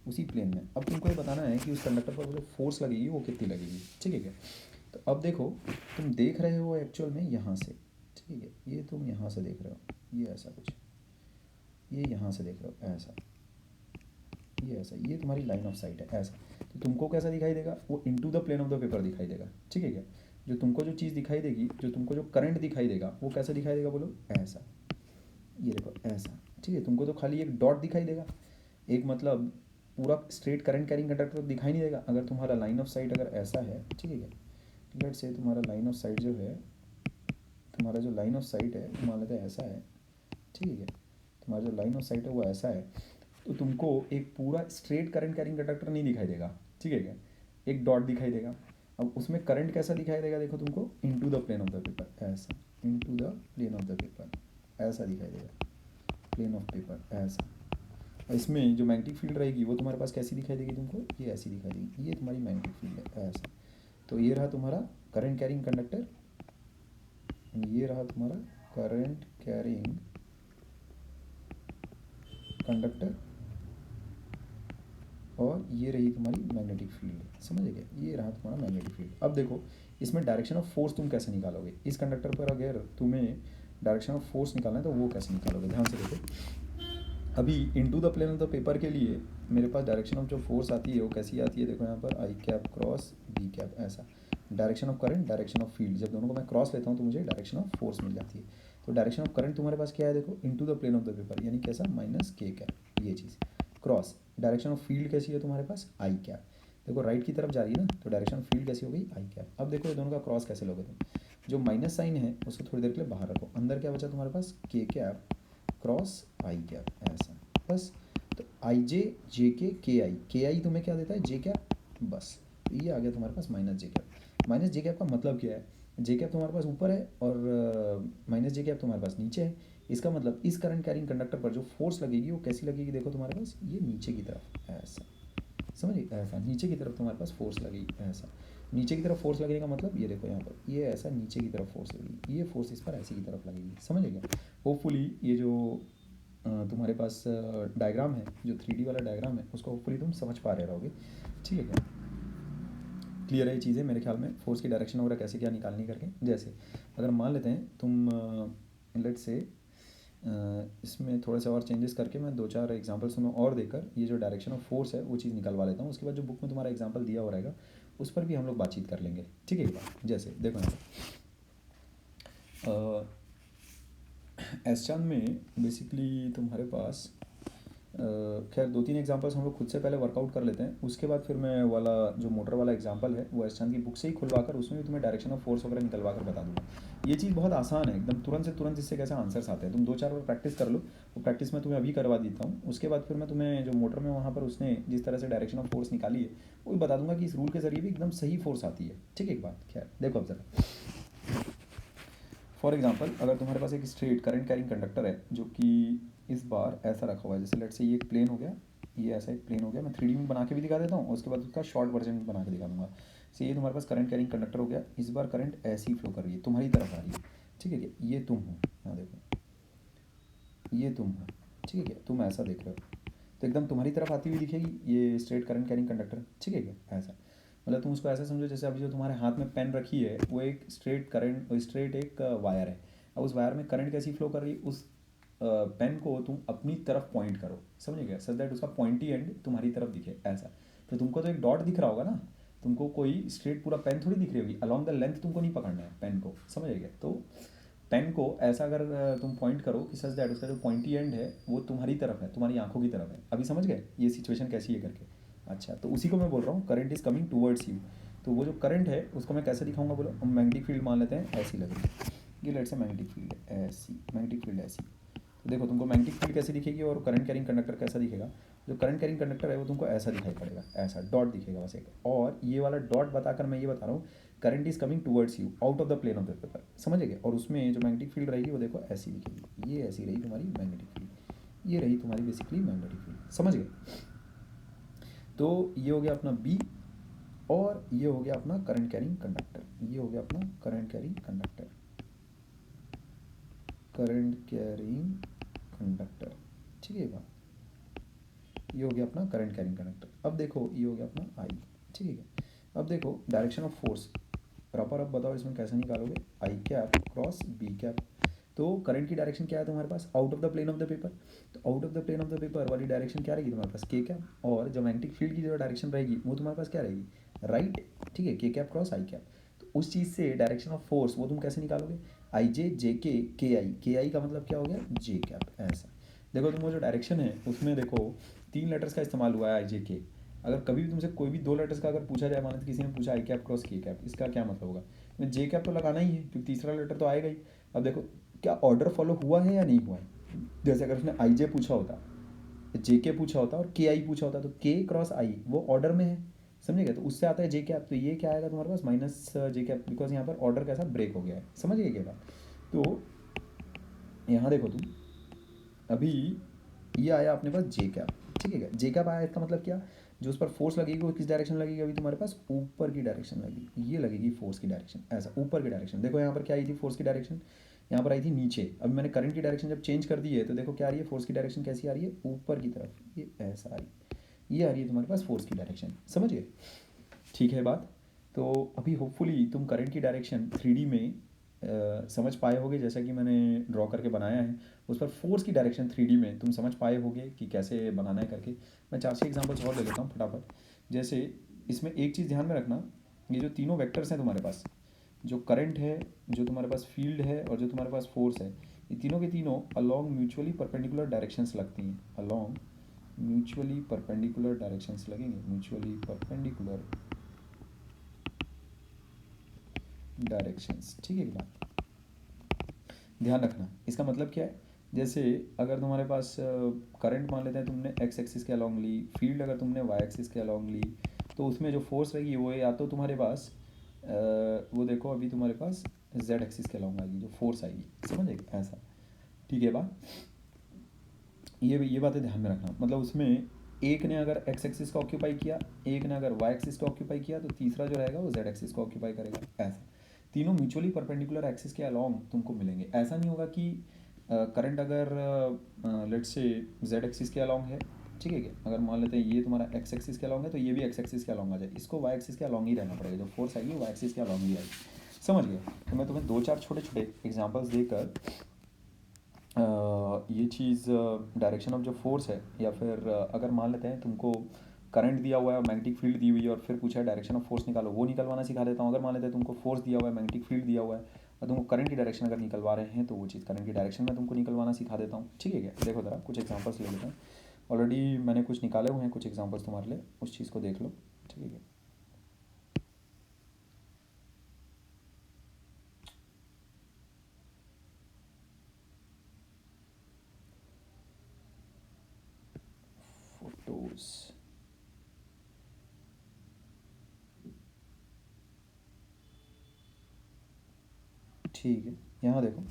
उसी प्लेन में। अब तुमको ये बताना है कि उस कंडक्टर पर जो फोर्स लगेगी वो कितनी लगेगी, ठीक है क्या। तो अब देखो, तुम देख रहे हो एक्चुअल में यहाँ से, ठीक है, ये तुम यहाँ से देख रहे हो, ये ऐसा कुछ, ये यहाँ से देख रहे हो ऐसा, ये ऐसा, ये तुम्हारी लाइन ऑफ साइट है ऐसा। तो तुमको कैसा दिखाई देगा, वो into the plane of the paper दिखाई देगा, ठीक है क्या। जो तुमको जो चीज़ दिखाई देगी, जो तुमको जो करंट दिखाई देगा वो कैसा दिखाई देगा बोलो, ऐसा, ये देखो ऐसा, ठीक है। तुमको तो खाली एक डॉट दिखाई देगा, एक मतलब पूरा स्ट्रेट करंट कैरिंग कंडक्टर तो दिखाई नहीं देगा। अगर तुम्हारा लाइन ऑफ साइट अगर ऐसा है, ठीक है क्या, लेट्स से तुम्हारा लाइन ऑफ साइट जो है, तुम्हारा जो लाइन ऑफ साइट है मान लेते हैं ऐसा है, ठीक है, तुम्हारा जो लाइन ऑफ साइट है वो ऐसा है, तो तुमको एक पूरा स्ट्रेट करंट कैरिंग कंडक्टर नहीं दिखाई देगा, ठीक है क्या, एक डॉट दिखाई देगा। अब उसमें करंट कैसा दिखाई देगा, देखो तुमको into the plane of the paper ऐसा, into the plane of the paper ऐसा दिखाई देगा, प्लेन ऑफ पेपर ऐसा। और इसमें जो मैग्नेटिक फील्ड रहेगी वो तुम्हारे पास कैसी दिखाई देगी तुमको, ये ऐसी दिखाई देगी, ये तुम्हारी मैग्नेटिक फील्ड है ऐसा। तो ये रहा तुम्हारा करंट कैरिंग कंडक्टर, ये रहा तुम्हारा करंट कैरिंग कंडक्टर, और ये रही तुम्हारी मैग्नेटिक फील्ड, समझ गए, ये रहा तुम्हारा मैग्नेटिक फील्ड। अब देखो इसमें डायरेक्शन ऑफ फोर्स तुम कैसे निकालोगे, इस कंडक्टर पर अगर तुम्हें डायरेक्शन ऑफ फोर्स निकालना है तो वो कैसे निकालोगे, ध्यान से देखो। अभी into the plane of the paper के लिए मेरे पास डायरेक्शन ऑफ जो फोर्स आती है वो कैसी आती है, देखो यहाँ पर I cap cross B cap ऐसा। Direction of current, direction of field, जब दोनों को मैं क्रॉस लेता हूँ तो मुझे डायरेक्शन ऑफ फोर्स मिल जाती है। तो डायरेक्शन ऑफ करंट तुम्हारे पास क्या है, देखो into the plane of the paper, यानी कैसा, माइनस के कैप, ये चीज़ क्रॉस। डायरेक्शन ऑफ फील्ड कैसी है तुम्हारे पास, आई कैप, देखो राइट की तरफ जा रही है ना, तो डायरेक्शन ऑफ फील्ड कैसी हो गई, आई कैप। अब देखो ये दोनों का क्रॉस कैसे लोगे तुम, जो माइनस साइन है उसको थोड़ी देर के लिए बाहर रखो, अंदर क्या बचा तुम्हारे पास, के कैप क्रॉस आई कैप ऐसा, बस। तो आई जे के आई तुम्हें क्या देता है, जे कैप, बस। तो ये आ गया तुम्हारे पास माइनस जे कैप। माइनस जे कैप का मतलब क्या है, जे कैप तुम्हारे पास ऊपर है और माइनस जे कैप तुम्हारे पास नीचे है। इसका मतलब इस करंट कैरिंग कंडक्टर पर जो फोर्स लगेगी वो कैसी लगेगी, देखो तुम्हारे पास ये नीचे की तरफ ऐसा, समझिए ऐसा, नीचे की तरफ तुम्हारे पास फोर्स लगेगी ऐसा। नीचे की तरफ फोर्स लगने का मतलब ये देखो यहाँ पर, ये ऐसा नीचे की तरफ फोर्स लगेगी, ये फोर्स इस पर ऐसी की तरफ लगेगी, समझिए क्या। होपफुली ये जो तुम्हारे पास डायग्राम है, जो 3D वाला डायग्राम है, उसको होपफुली तुम समझ पा रहे रहोगे, ठीक है क्या। क्लियर है ये चीज़ें मेरे ख्याल में, फोर्स की डायरेक्शन वगैरह कैसे क्या निकालनी करके। जैसे अगर मान लेते हैं तुम लेट से इसमें थोड़े से और चेंजेस करके मैं 2-4 एग्जांपल्स तुम्हें और देकर ये जो डायरेक्शन ऑफ फोर्स है वो चीज़ निकलवा लेता हूँ। उसके बाद जो बुक में तुम्हारा एग्जांपल दिया हो रहेगा उस पर भी हम लोग बातचीत कर लेंगे, ठीक है। जैसे देखो यहाँ एस चांद में बेसिकली तुम्हारे पास खैर 2-3 एग्जांपल्स हम लोग खुद से पहले वर्कआउट कर लेते हैं, उसके बाद फिर मैं वाला जो मोटर वाला एग्जांपल है वो एस चांद की बुक से ही खुलवाकर उसमें भी तुम्हें डायरेक्शन ऑफ फोर्स वगैरह निकलवा कर बता दूँगा। ये चीज़ बहुत आसान है एकदम, तुरंत से तुरंत इससे कैसे आंसर्स आते हैं, तुम 2-4 बार प्रैक्टिस कर लो। वो प्रैक्टिस मैं तुम्हें अभी करवा देता हूँ, उसके बाद फिर मैं तुम्हें जो मोटर में वहाँ पर उसने जिस तरह से डायरेक्शन ऑफ फोर्स निकाली है वो भी बता दूंगा कि इस रूल के जरिए भी एकदम सही फोर्स आती है, ठीक है। एक बात खैर देखो अब जरा, फॉर एग्जाम्पल अगर तुम्हारे पास एक स्ट्रेट करंट कैरिंग कंडक्टर है जो कि इस बार ऐसा रखा हुआ है, जैसे लेट से ये एक प्लेन हो गया, ये ऐसा एक प्लेन हो गया, मैं 3D में बना के भी दिखा देता हूँ, उसके बाद उसका शॉर्ट वर्जन बना के दिखा दूंगा। से ये तुम्हारे पास करंट कैरिंग कंडक्टर हो गया, इस बार करंट ऐसी फ्लो कर रही है, तुम्हारी तरफ आ रही है, ठीक है क्या। ये तुम हो, यहाँ देखो ये तुम हो, ठीक है क्या, तुम ऐसा देख रहे हो तो एकदम तुम्हारी तरफ आती हुई दिखेगी ये स्ट्रेट करंट कैरिंग कंडक्टर, ठीक है क्या। ऐसा मतलब तुम उसको ऐसा समझो जैसे अभी जो तुम्हारे हाथ में पेन रखी है वो एक स्ट्रेट करंट, स्ट्रेट एक वायर है। अब उस वायर में करंट कैसी फ्लो कर रही है, उस पेन को तुम अपनी तरफ पॉइंट करो, समझे क्या, सच दैट उसका पॉइंटी एंड तुम्हारी तरफ दिखे ऐसा। तो तुमको तो एक डॉट दिख रहा होगा ना, तुमको कोई स्ट्रेट पूरा पेन थोड़ी दिख रही होगी, अलॉन्ग द लेंथ तुमको नहीं पकड़ना है पेन को, समझ गए। तो पेन को ऐसा अगर तुम पॉइंट करो कि सच दैट उसका जो पॉइंटी एंड है वो तुम्हारी तरफ है, तुम्हारी आंखों की तरफ है। अभी समझ गए ये सिचुएशन कैसी है करके। अच्छा तो उसी को मैं बोल रहा हूँ current is coming towards you. तो वो जो करंट है उसको मैं कैसे दिखाऊंगा बोलो, हम मैग्नेटिक फील्ड मान लेते हैं ऐसी लग रही है, ये लेट से मैग्नेटिक फील्ड है ऐसी, मैग्नेटिक फील्ड ऐसी। तो देखो तुमको मैग्नेटिक फील्ड कैसी दिखेगी और करंट कैरिंग कंडक्टर कैसा दिखेगा। जो करंट कैरिंग कंडक्टर है वो तुमको ऐसा दिखाई पड़ेगा, ऐसा डॉट दिखेगा बस एक, और ये वाला डॉट बताकर मैं ये बता रहा हूँ current is coming towards you out of the plane of the paper, समझेंगे। और उसमें जो मैग्नेटिक फील्ड रहेगी वो देखो ऐसी दिखेगी, ये ऐसी रही तुम्हारी मैग्नेटिक फील्ड, ये रही तुम्हारी बेसिकली मैग्नेटिक फील्ड, समझ गए। तो ये हो गया अपना बी, और ये हो गया अपना करंट कैरिंग कंडक्टर, ये हो गया अपना current carrying conductor, current carrying conductor, ठीक है बात। ये हो गया अपना करंट कैरिंग कंडक्टर। अब देखो ये हो गया अपना आई, ठीक है। अब देखो डायरेक्शन ऑफ फोर्स प्रॉपर, अब बताओ इसमें कैसे निकालोगे, I cap cross B cap. तो करंट की डायरेक्शन क्या है तुम्हारे पास, out of the plane of the paper. तो out of the plane of the paper वाली डायरेक्शन क्या रहेगी तुम्हारे पास, के कैप। और जो मैग्नेटिक फील्ड की जो डायरेक्शन रहेगी वो तुम्हारे पास क्या रहेगी, राइट, ठीक है, के कैप क्रॉस आई कैप। तो उस चीज़ से डायरेक्शन ऑफ फोर्स वो तुम कैसे निकालोगे, आई जे जे के आई का मतलब क्या हो गया, जे कैप। ऐसा देखो तुम वो जो डायरेक्शन है उसमें देखो 3 लेटर्स का इस्तेमाल हुआ है आई जे के। अगर कभी भी तुमसे कोई भी 2 लेटर्स का अगर पूछा जाए, मानो किसी ने पूछा आई कैप क्रॉस के कैप, इसका क्या मतलब होगा, तो जे कैप तो लगाना ही है क्योंकि तीसरा लेटर तो आएगा ही। अब देखो क्या ऑर्डर फॉलो हुआ है या नहीं हुआ है। जैसे अगर उसने आई जे पूछा होता, जे के पूछा होता और के आई पूछा होता, तो के क्रॉस आई वो ऑर्डर में है, समझेगा, तो उससे आता है जे कैप। तो ये क्या आएगा तुम्हारे पास, माइनस जे कैप, बिकॉज यहाँ पर ऑर्डर कैसा ब्रेक हो गया है, समझ गए क्या बात। तो यहाँ देखो तुम, अभी ये आया अपने पास जे कैप, ठीक है। जे कैप आया, इसका मतलब क्या, जो उस पर फोर्स लगेगी वो किस डायरेक्शन लगेगी, अभी तुम्हारे पास ऊपर की डायरेक्शन लगेगी, ये लगेगी फोर्स की डायरेक्शन, ऐसा ऊपर की डायरेक्शन। देखो यहाँ पर क्या आई थी फोर्स की डायरेक्शन, यहाँ पर आई थी नीचे। अभी मैंने करंट की डायरेक्शन जब चेंज कर दी है तो देखो क्या आ रही है, फोर्स की डायरेक्शन कैसी आ रही है, ऊपर की तरफ, ये ऐसा आ रही है, ये आ रही है तुम्हारे पास फोर्स की डायरेक्शन, समझ गए, ठीक है बात। तो अभी होपफुली तुम करंट की डायरेक्शन 3D में समझ पाए होगे, जैसा कि मैंने ड्रॉ करके बनाया है। उस पर फोर्स की डायरेक्शन 3D में तुम समझ पाए होगे कि कैसे बनाना है करके। मैं 4 से एग्जांपल्स और ले लेता हूँ फटाफट। जैसे इसमें एक चीज़ ध्यान में रखना, ये जो तीनों वेक्टर्स हैं तुम्हारे पास, जो करंट है, जो तुम्हारे पास फील्ड है और जो तुम्हारे पास फोर्स है, ये तीनों के तीनों अलॉन्ग म्यूचुअली परपेंडिकुलर डायरेक्शंस लगती हैं, अलॉन्ग म्यूचुअली परपेंडिकुलर डायरेक्शंस लगेंगे, म्यूचुअली परपेंडिकुलर डायरेक्शंस, ठीक है कि बात, ध्यान रखना। इसका मतलब क्या है, जैसे अगर तुम्हारे पास करंट मान लेते हैं तुमने एक्स एक्सिस के अलॉन्ग ली, फील्ड अगर तुमने वाई एक्सिस के अलॉन्ग ली, तो उसमें जो फोर्स रहेगी वो या तो तुम्हारे पास वो देखो अभी तुम्हारे पास जेड एक्सिस के अलॉन्ग आएगी जो फोर्स आएगी, समझेगी ऐसा, ठीक है बात। ये बातें ध्यान में रखना, मतलब उसमें एक ने अगर एक्स एक्सिस को ऑक्यूपाई किया, एक ने अगर वाई एक्सिस को ऑक्यूपाई किया, तो तीसरा जो रहेगा वो जेड एक्सिस को ऑक्यूपाई करेगा, ऐसा। तीनों म्यूचुअली परपेंडिकुलर एक्सिस के अलॉन्ग तुमको मिलेंगे। ऐसा नहीं होगा कि करंट अगर लेट्स से जेड एक्सिस के अलॉन्ग है, ठीक है क्या, अगर मान लेते हैं ये तुम्हारा एक्स एक्सिस के अलॉन्ग है तो ये भी एक्स एक्सिस के अलॉन्ग आ जाए, इसको वाई एक्सिस के अलॉन्ग ही रहना पड़ेगा, जो फोर्स आएगी वाई एक्सिस के अलॉन्ग ही आएगी, समझ गए। तो मैं तुम्हें 2-4 छोटे छोटे एग्जाम्पल्स देकर ये चीज़ डायरेक्शन ऑफ जो फोर्स है, या फिर अगर मान लेते हैं तुमको करंट दिया हुआ है और मैग्नेटिक फील्ड दी हुई है और फिर पूछा है डायरेक्शन ऑफ फोर्स निकालो, वो निकलवाना सिखा देता हूँ। अगर मान लेते हैं तुमको फोर्स दिया हुआ है, मैग्नेटिक फील्ड दिया हुआ है और तुमको करंट की डायरेक्शन अगर निकलवा रहे हैं, तो वो चीज़ करंट की डायरेक्शन में तुमको निकलवाना सिखा देता हूँ, ठीक है क्या। देखो ज़रा कुछ एग्जाम्पल्स ले लेते हैं, ऑलरेडी मैंने कुछ निकाले हुए हैं कुछ एग्जाम्पल्स तुम्हारे लिए, उस चीज़ को देख लो, ठीक है क्या। फोटोज़, ठीक है, यहाँ देखो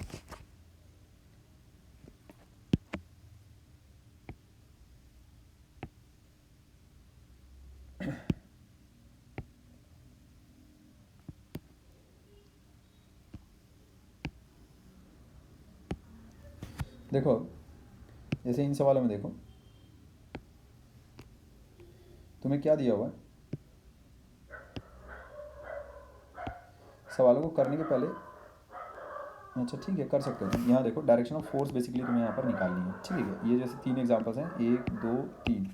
देखो जैसे इन सवालों में देखो तुम्हें क्या दिया हुआ है, सवालों को करने के पहले, अच्छा ठीक है कर सकते हो। यहाँ देखो डायरेक्शन ऑफ फोर्स बेसिकली तुम्हें यहाँ पर निकालनी है, ठीक है। ये जैसे 3 एग्जांपल्स हैं, 1 2 3,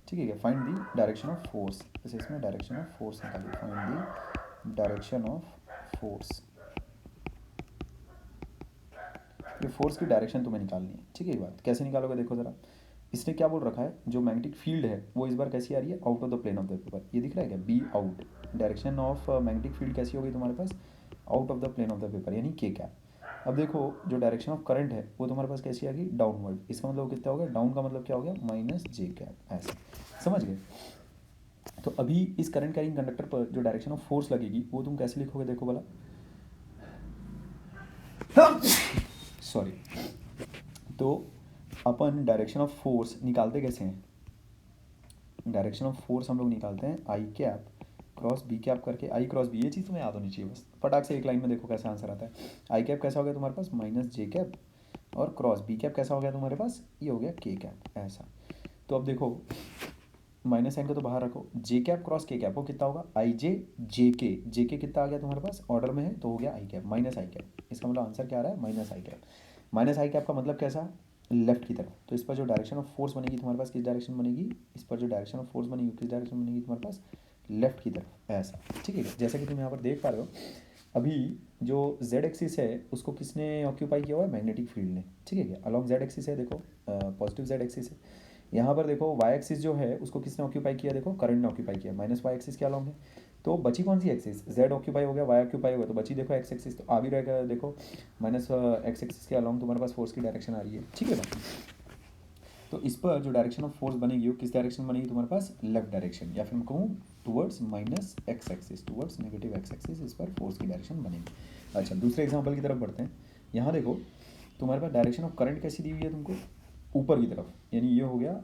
ठीक है। Find the direction of force, जैसे इसमें डायरेक्शन ऑफ फोर्स निकालिए, find the direction of force, ये फोर्स की डायरेक्शन तुम्हें निकालनी है, ठीक है। ये बात कैसे निकालोगे देखो ज़रा, इसने क्या बोल रखा है, जो मैग्नेटिक फील्ड है वो इस बार कैसी आ रही है, out of the plane of the paper, ये दिख रहा है क्या, B out. Direction of magnetic field कैसी होगी तुम्हारे पास, out of the plane of the paper, यानी के कैप। अब देखो जो डायरेक्शन ऑफ करंट है वो तुम्हारे पास कैसी आ गई, डाउनवर्ड। इसका मतलब कितना हो गया, डाउन का मतलब क्या हो गया, माइनस जे कैप, ऐसा, समझ गए। तो अभी इस करंट कैरिंग कंडक्टर पर जो डायरेक्शन ऑफ फोर्स लगेगी वो तुम कैसे लिखोगे, देखो भला, सॉरी। तो अपन डायरेक्शन ऑफ फोर्स निकालते कैसे हैं, डायरेक्शन ऑफ फोर्स हम लोग निकालते हैं आई कैप क्रॉस बी कैप करके, आई क्रॉस बी, ये चीज़ तुम्हें याद होनी चाहिए बस, फटाक से एक लाइन में देखो कैसा आंसर आता है। आई कैप कैसा हो गया तुम्हारे पास, माइनस जे कैप, और क्रॉस बी कैप कैसा हो गया तुम्हारे पास, ये हो गया के कैप, ऐसा। तो अब देखो माइनस साइन को तो बाहर रखो, जे कैप क्रॉस के कैप वो कितना होगा, आई जे जे के कितना आ गया तुम्हारे पास ऑर्डर में है तो हो गया आई कैप माइनस आई कैप। इसका मतलब आंसर क्या आ रहा है, माइनस आई कैप। माइनस आई कैप का मतलब कैसा, लेफ्ट की तरफ। तो इस पर जो डायरेक्शन ऑफ फोर्स बनेगी तुम्हारे पास किस डायरेक्शन बनेगी, इस पर जो डायरेक्शन ऑफ फोर्स बनेगी किस डायरेक्शन बनेगी तुम्हारे पास, लेफ्ट की तरफ ऐसा। ठीक है, जैसा कि तुम यहाँ पर देख पा रहे हो अभी जो जेड एक्सिस है उसको किसने ऑक्यूपाई किया हुआ है, मैग्नेटिक फील्ड ने। ठीक है क्या, अलॉन्ग जेड एक्सिस है, देखो पॉजिटिव जेड एक्सिस है। यहाँ पर देखो वाई एक्सिस जो है उसको किसने ऑक्यूपाई किया, देखो करंट ने ऑक्यूपाई किया, माइनस वाई एक्सिस के अलॉन्ग है। तो बची कौन सी एक्सिस, जेड ऑक्यूपाई हो गया, वाई ऑक्यूपाई हो गया, तो बची देखो एक्स एक्सिस, तो आ भी रहेगा देखो माइनस एक्स एक्सिस के अलॉन्ग तुम्हारे पास फोर्स की डायरेक्शन आ रही है। ठीक है ना, तो इस पर जो डायरेक्शन ऑफ फोर्स बनेगी वो किस डायरेक्शन बनेगी तुम्हारे पास, लेफ्ट डायरेक्शन, या फिर मैं कहूँ towards minus x axis, towards negative x axis, इस पर फोर्स की डायरेक्शन बनेगी। अच्छा दूसरे एग्जांपल की तरफ बढ़ते हैं। यहाँ देखो तुम्हारे पास डायरेक्शन ऑफ करंट कैसी दी हुई है तुमको, ऊपर की तरफ, यानी ये हो गया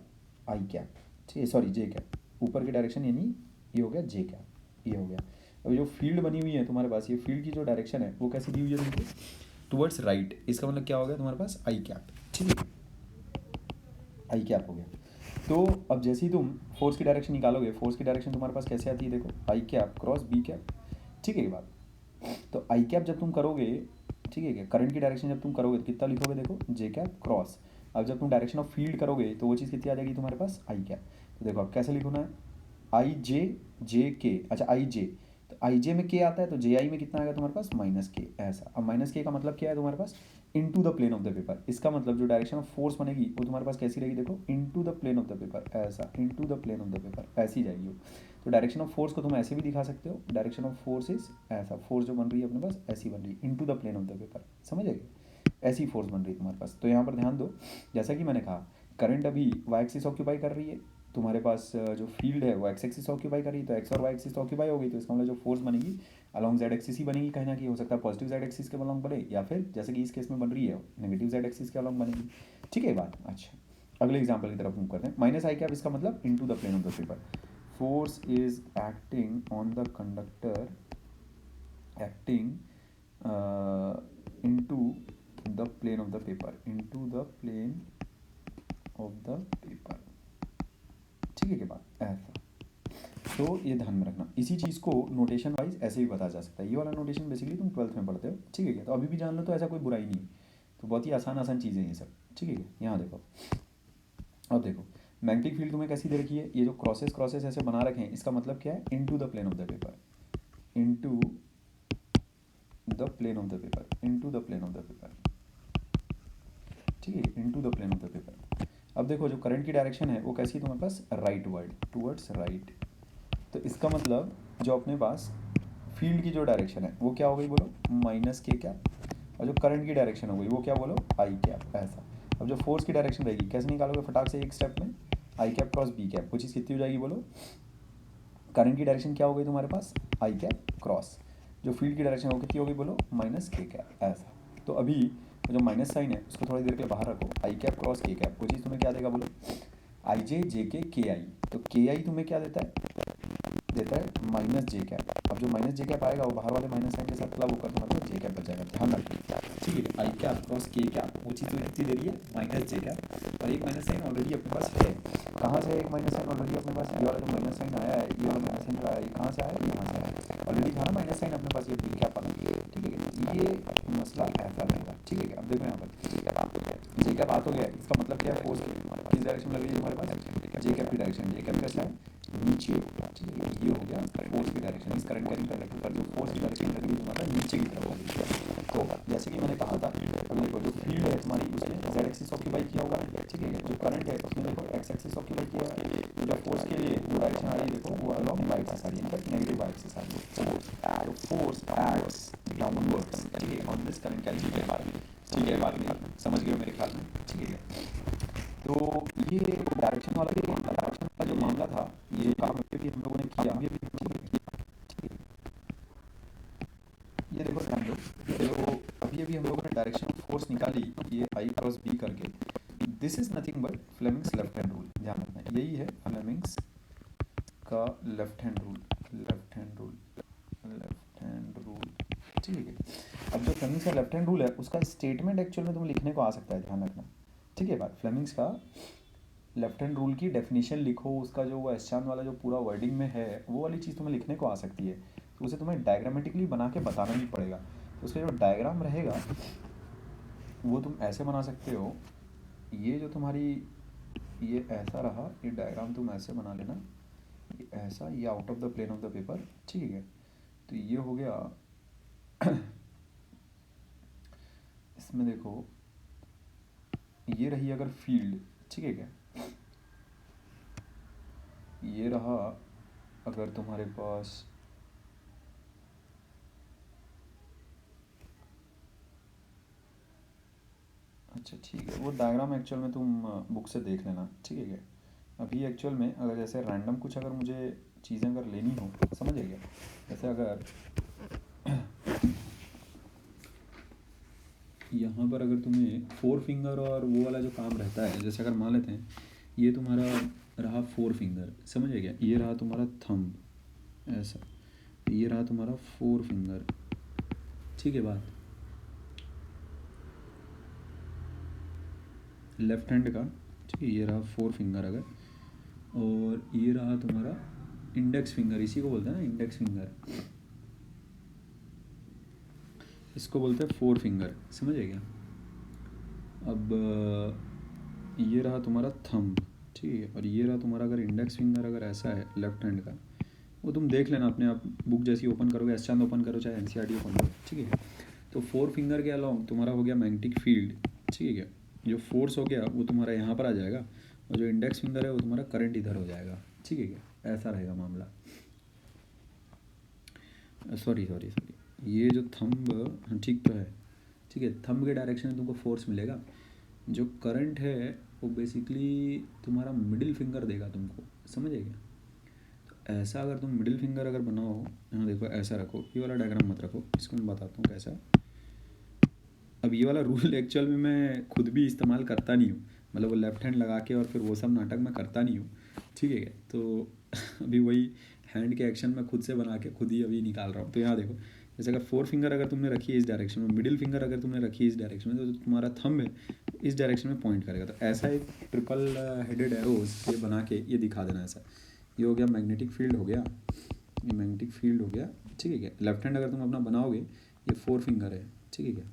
आई कैप, ठीक है सॉरी जे कैप, ऊपर की डायरेक्शन यानी ये हो गया जे कैप, ये हो गया। अब जो फील्ड बनी हुई है तुम्हारे पास, ये फील्ड की जो डायरेक्शन है वो कैसी दी हुई है तुमको, टुवर्ड्स राइट। इसका मतलब क्या हो गया तुम्हारे पास, आई कैप। ठीक है, आई कैप हो गया। तो अब जैसे ही तुम फोर्स की डायरेक्शन निकालोगे, फोर्स की डायरेक्शन तुम्हारे पास कैसे आती है, देखो आई कैप क्रॉस बी कैप। ठीक है ये बात, तो आई कैप जब तुम करोगे, ठीक है क्या, करंट की डायरेक्शन जब तुम करोगे तो कितना लिखोगे, देखो जे कैप क्रॉस। अब जब तुम डायरेक्शन ऑफ फील्ड करोगे तो वो चीज़ कितनी आ जाएगी तुम्हारे पास, आई कैप। तो देखो अब कैसे लिखना है, आई जे के, अच्छा आई जे, तो आई जे में के आता है तो जे आई में कितना आएगा तुम्हारे पास, माइनस के ऐसा। अब माइनस के का मतलब क्या है तुम्हारे पास, into the plane of the paper. इसका मतलब जो डायरेक्शन ऑफ फोर्स बनेगी वो तुम्हारे पास कैसी रहेगी, देखो into the plane of the paper ऐसा, into the plane of the paper ऐसी जाएगी वो। तो डायरेक्शन ऑफ फोर्स को तुम ऐसे भी दिखा सकते हो, डायरेक्शन ऑफ फोर्स इज ऐसा, फोर्स जो बन रही है अपने पास ऐसी बन रही है, into the plane of the paper, समझ आएगी, ऐसी फोर्स बन रही है तुम्हारे पास। तो यहाँ पर ध्यान दो, जैसा कि मैंने कहा करंट अभी वाई एक्सिस ऑक्यूपाई कर रही है, तुम्हारे पास जो फील्ड है वो एक्स एक्सिस ऑक्यूपाई करी, तो एक्स और वाई एक्सिस तो ऑक्यूपाई हो गई, तो इसका मतलब जो फोर्स बनेगी अलॉन्ग जेड एक्सिस ही बनेगी कहीं ना कहीं, हो सकता है पॉजिटिव जेड एक्सिस के अलॉन्ग बने, या फिर जैसे कि इस केस में बन रही है नेगेटिव जेड एक्सिस के अलॉन्ग बनेगी। ठीक है बात। अच्छा अगले एग्जाम्पल की तरफ मूव करते हैं। माइनस आई कैप, इसका मतलब into the plane of the paper, force is acting on the conductor, acting into the plane of the paper, into the plane of the paper. ठीक है क्या बात ऐसा, तो ये ध्यान में रखना। इसी चीज़ को नोटेशन वाइज ऐसे भी बताया जा सकता है, ये वाला नोटेशन बेसिकली तुम 12th में पढ़ते हो। ठीक है क्या, तो अभी भी जान लो तो ऐसा कोई बुराई नहीं है, तो बहुत ही आसान आसान चीज़ें हैं ये सब। ठीक है क्या, यहाँ देखो अब देखो मैग्नेटिक फील्ड तुम्हें कैसी दे रखी है, ये जो क्रॉसेस क्रॉसेस ऐसे बना रखे हैं इसका मतलब क्या है, into the plane of the paper, into the plane of the paper, into the plane of the paper. ठीक है, into the plane of the paper. अब देखो जो करंट की डायरेक्शन है वो कैसी है तुम्हारे पास, राइट वर्ड, टूवर्ड्स राइट। तो इसका मतलब जो अपने पास फील्ड की जो डायरेक्शन है वो क्या हो गई बोलो, माइनस के कैप, और जो करंट की डायरेक्शन हो गई वो क्या बोलो, आई कैप ऐसा। अब जो फोर्स की डायरेक्शन रहेगी कैसे निकालोगे फटाक से एक स्टेप में, आई कैप क्रॉस बी कैप, वो चीज़ कितनी हो जाएगी बोलो, करंट की डायरेक्शन क्या हो गई तुम्हारे पास, आई कैप क्रॉस, जो फील्ड की डायरेक्शन वो कितनी हो गई बोलो, माइनस के कैप ऐसा। तो अभी जो माइनस साइन है उसको थोड़ी देर के लिए बाहर रखो, आई कैप क्रॉस के कैप, वो चीज़ तुम्हें क्या देगा बोलो, आई जे के आई। तो के आई तुम्हें क्या देता है माइनस जे कैप। अब जो माइनस जे कैप आएगा वो बाहर वाले माइनस साइन के साथ क्लब होकर तुम्हारे पास जे कैप बच जाएगा, ध्यान रखिए। ठीक है, आई कैप क्रॉस के कैप, वो चीज़ तो कितनी दे रही है, माइनस जे कैप, और एक माइनस साइन ऑलरेडी अपने पास है। कहाँ से एक माइनस साइन ऑलरेडी अपने पास, ये वाला जो माइनस साइन आया है, ये वाला माइनस साइन जो आया है कहाँ से आया है, यहाँ से आया ऑलरेडी था ना माइनस साइन अपने पास, ये बी कैप वाला। ठीक है, ये मसला ऐसा रहेगा। ठीक है, अब देखो यहाँ पर जे कैप बात हो गया, इसका मतलब क्या है, फोर्स किस डायरेक्शन में लग रही है हमारे पास, जे कैप की डायरेक्शन, जे कैप कैसा है नीचे। ठीक है, ये हो गया फोर्स की डायरेक्शन, इस करंट कैरिंग कंडक्टर पर जो फोर्स की डायरेक्शन लगी है तुम्हारा नीचे की तरफ होगी। तो जैसे कि मैंने कहा था, अभी देखो जो फील्ड है तुम्हारी उसने जेड एक्सिस ऑक्यूपाई किया होगा। ठीक है, जो करंट है उसने देखो एक्स एक्सिस ऑक्यूपाई किया है, जो फोर्स के लिए वो डायरेक्शन आ रही है देखो वो अलॉन्ग वाई एक्सिस आ रही है, मतलब नेगेटिव वाई एक्सिस आ रही है। तो फोर्स एक्ट्स डाउनवर्ड्स, ठीक है, ऑन दिस करंट कैरिंग के बारे में। ठीक है, बात नहीं समझ गए मेरे ख्याल में। ठीक है, तो ये डायरेक्शन वाला जो मामला था, ये काम भी हम लोगों ने किया। ये देखो ध्यान दो, तो अभी अभी हम लोगों ने डायरेक्शन ऑफ फोर्स निकाली, ये आई क्रॉस बी करके, this is nothing but Fleming's left hand rule, ध्यान रखना यही है फ्लेमिंग्स का left hand rule, left hand rule, left hand rule. ठीक है, अब जो फ्लेमिंग्स का लेफ्ट हैंड रूल है उसका स्टेटमेंट एक्चुअल में तुम्हें लिखने को आ सकता है, ध्यान रखना। ठीक है बात, फ्लेमिंग्स का लेफ्ट हैंड रूल की डेफिनेशन लिखो, उसका जो वो एस्चान वाला जो पूरा वर्डिंग में है वो वाली चीज़ तुम्हें लिखने को आ सकती है, तो उसे तुम्हें डायग्रामेटिकली बना के बताना भी पड़ेगा। तो उसका जो डायग्राम रहेगा वो तुम ऐसे बना सकते हो, ये जो तुम्हारी ये ऐसा रहा, ये डायग्राम तुम ऐसे बना लेना, ये ऐसा, ये out of the plane of the paper, ठीक है। तो ये हो गया इसमें देखो ये रही अगर फील्ड, ठीक है क्या, ये रहा अगर तुम्हारे पास अच्छा ठीक है, वो डायग्राम एक्चुअल में तुम बुक से देख लेना, ठीक है क्या। अभी एक्चुअल में अगर जैसे रैंडम कुछ अगर मुझे चीज़ें अगर लेनी हो, समझ आइए क्या, जैसे अगर यहाँ पर अगर तुम्हें 4 फिंगर और वो वाला जो काम रहता है, जैसे अगर मान लेते हैं ये तुम्हारा रहा 4 फिंगर, समझ आइए क्या, ये रहा तुम्हारा थंब ऐसा, ये रहा तुम्हारा 4 फिंगर, ठीक है बात, लेफ्ट हैंड का, ठीक है, ये रहा 4 फिंगर अगर, और ये रहा तुम्हारा इंडेक्स फिंगर, इसी को बोलते हैं ना इंडेक्स फिंगर, इसको बोलते हैं 4 फिंगर, समझ क्या। अब ये रहा तुम्हारा थंब, ठीक है, और ये रहा तुम्हारा अगर इंडेक्स फिंगर अगर ऐसा है लेफ्ट हैंड का, वो तुम देख लेना अपने आप, बुक जैसी ओपन करोगे, एस्चान ओपन करो चाहे एनसीईआरटी ओपन करो, ठीक है। तो 4 फिंगर के अलाउंग तुम्हारा हो गया मैग्नेटिक फील्ड, ठीक है, जो फोर्स हो गया वो तुम्हारा यहाँ पर आ जाएगा, और जो इंडेक्स फिंगर है वो तुम्हारा करंट इधर हो जाएगा, ठीक है क्या, ऐसा रहेगा मामला। सॉरी सॉरी सॉरी, ये जो थंब ठीक तो है, ठीक है, थंब के डायरेक्शन में तुमको फोर्स मिलेगा, जो करंट है वो बेसिकली तुम्हारा मिडिल फिंगर देगा तुमको, समझ क्या। तो ऐसा अगर तुम मिडिल फिंगर अगर बनाओ, यहाँ देखो ऐसा रखो, ये वाला डायग्राम मत रखो, इसको मैं बताता हूँ कैसा। अब ये वाला रूल एक्चुअल में मैं खुद भी इस्तेमाल करता नहीं हूँ, मतलब वो लेफ्ट हैंड लगा के और फिर वो सब नाटक मैं करता नहीं हूँ, ठीक है। तो अभी वही हैंड के एक्शन में खुद से बना के खुद ही अभी निकाल रहा हूँ। तो यहाँ देखो, जैसे अगर 4 फिंगर अगर तुमने रखी है इस डायरेक्शन में, मिडिल फिंगर अगर तुमने रखी है इस डायरेक्शन में, तो जो तुम्हारा थंब है इस डायरेक्शन में पॉइंट करेगा। तो ऐसा एक ट्रिपल हेडेड एरोज ये बना के ये दिखा देना ऐसा। ये हो गया मैग्नेटिक फील्ड हो गया, ये मैग्नेटिक फील्ड हो गया, ठीक है क्या। लेफ्ट हैंड अगर तुम अपना बनाओगे, ये 4 फिंगर है, ठीक है क्या,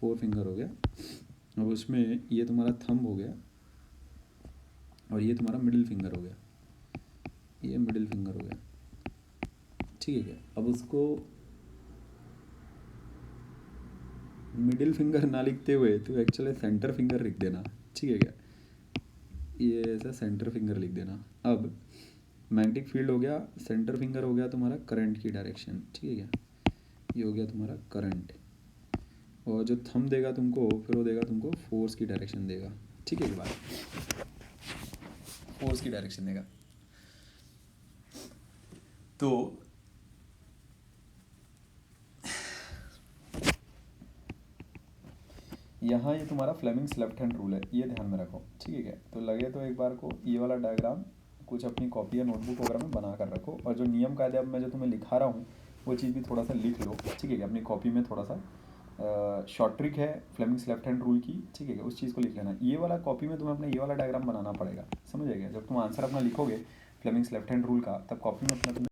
4 फिंगर हो गया। अब उसमें ये तुम्हारा थंब हो गया, और ये तुम्हारा मिडिल फिंगर हो गया, ये मिडिल फिंगर हो गया, ठीक है क्या। अब उसको मिडिल फिंगर ना लिखते हुए तो एक्चुअली सेंटर फिंगर लिख देना, ठीक है क्या, ये ऐसा सेंटर फिंगर लिख देना। अब मैग्नेटिक फील्ड हो गया, सेंटर फिंगर हो गया तुम्हारा करंट की डायरेक्शन, ठीक है क्या, ये हो गया तुम्हारा करंट, और जो थंब देगा तुमको फिर वो देगा तुमको फोर्स की डायरेक्शन देगा, ठीक है, ये बात फोर्स की डायरेक्शन देगा। तो यहाँ ये तुम्हारा फ्लेमिंग्स लेफ्ट हैंड रूल है, ये ध्यान में रखो, ठीक है क्या। तो लगे तो एक बार को ये वाला डायग्राम कुछ अपनी कॉपी या नोटबुक वगैरह में बना कर रखो, और जो नियम कायदे अब मैं जो तुम्हें लिखा रहा हूँ वो चीज़ भी थोड़ा सा लिख लो, ठीक है क्या, अपनी कॉपी में थोड़ा सा। शॉर्ट ट्रिक है फ्लेमिंग्स लेफ्ट हैंड रूल की, ठीक है क्या, उस चीज़ को लिख लेना। ये वाला कॉपी में तुम्हें अपना ये वाला डायग्राम बनाना पड़ेगा, समझ आएगा। जब तुम आंसर अपना लिखोगे फ्लेमिंग्स लेफ्ट हैंड रूल का, तब कॉपी में अपना